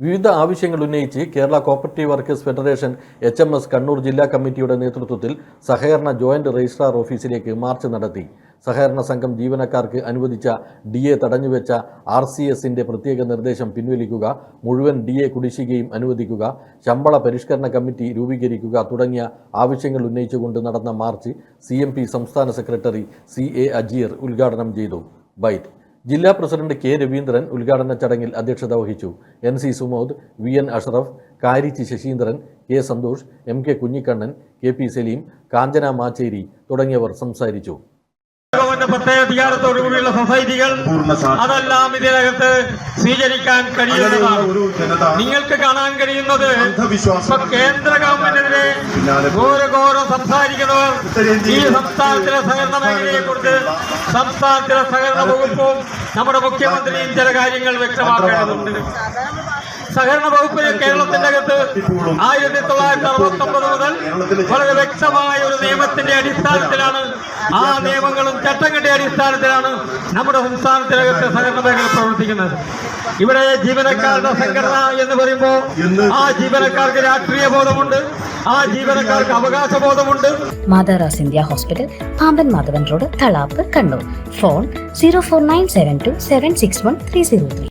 വിവിധ ആവശ്യങ്ങൾ ഉന്നയിച്ച് Kerala cooperative workers federation HMS Kannur ജില്ലാ കമ്മിറ്റിയുടെ നേതൃത്വത്തിൽ സഹകരണ ജോയിന്റ് രജിസ്ട്രാർ ഓഫീസിലേക്ക് മാർച്ച് നടത്തി. സഹകരണ സംഘം ജീവനക്കാർക്ക് അനുവദിച്ച DA തടഞ്ഞുവെച്ച RCSന്റെ പ്രത്യേക നിർദ്ദേശം പിൻവലിക്കുക, മുഴുവൻ DA കുടിശ്ശികയും അനുവദിക്കുക, ശമ്പള പരിഷ്കരണ കമ്മിറ്റി രൂപീകരിക്കുക തുടങ്ങിയ ആവശ്യങ്ങൾ ഉന്നയിച്ചുകൊണ്ട് നടന്ന മാർച്ച് CMP സംസ്ഥാന സെക്രട്ടറി CA അജീർ ഉദ്ഘാടനം ചെയ്തു. ബൈറ്റ് ജില്ലാ പ്രസിഡന്റ് K രവീന്ദ്രൻ ഉദ്ഘാടന ചടങ്ങിൽ അധ്യക്ഷത വഹിച്ചു. NC Sumod, VN Ashraf, കാരിച്ചി Saseendran, K Santhosh, MK Kunhikannan, KP Saleem, കാഞ്ചന മാച്ചേരി തുടങ്ങിയവർ സംസാരിച്ചു. പ്രത്യേക അധികാരത്തോടുകൂടിയുള്ള സൊസൈറ്റികൾ അതെല്ലാം ഇതിനകത്ത് സ്വീകരിക്കാൻ കഴിയുന്നതാണ്. നിങ്ങൾക്ക് കാണാൻ കഴിയുന്നത് കേന്ദ്ര ഗവൺമെന്റിനെതിരെ ഘോരഘോരം സംസാരിക്കുന്നവർ ഈ സംസ്ഥാനത്തിലെ സഹകരണ മേഖലയെ കുറിച്ച് സംസ്ഥാനത്തിലെ സഹകരണ വകുപ്പും നമ്മുടെ മുഖ്യമന്ത്രിയും ചില കാര്യങ്ങൾ വ്യക്തമാക്കേണ്ടതുണ്ട്. സഹകരണ വകുപ്പിന് കേരളത്തിന്റെ അകത്ത് 1969 മുതൽ വളരെ വ്യക്തമായ ഒരു നിയമത്തിന്റെ അടിസ്ഥാനത്തിലാണ്, ആ നിയമങ്ങളും ചട്ടങ്ങളുടെ അടിസ്ഥാനത്തിലാണ് നമ്മുടെ സംസ്ഥാനത്തിനകത്ത് സഹകരണ മേഖല പ്രവർത്തിക്കുന്നത്. ഇവിടെ ജീവനക്കാരുടെ സംഘടന എന്ന് പറയുമ്പോൾ ആ ജീവനക്കാർക്ക് രാഷ്ട്രീയ ബോധമുണ്ട്, ആ ജീവനക്കാർക്ക് അവകാശ ബോധമുണ്ട്. മാതാറാസ് India hospital, Pamban Madhavan road, Thalap, Kannur. Phone 04972761303.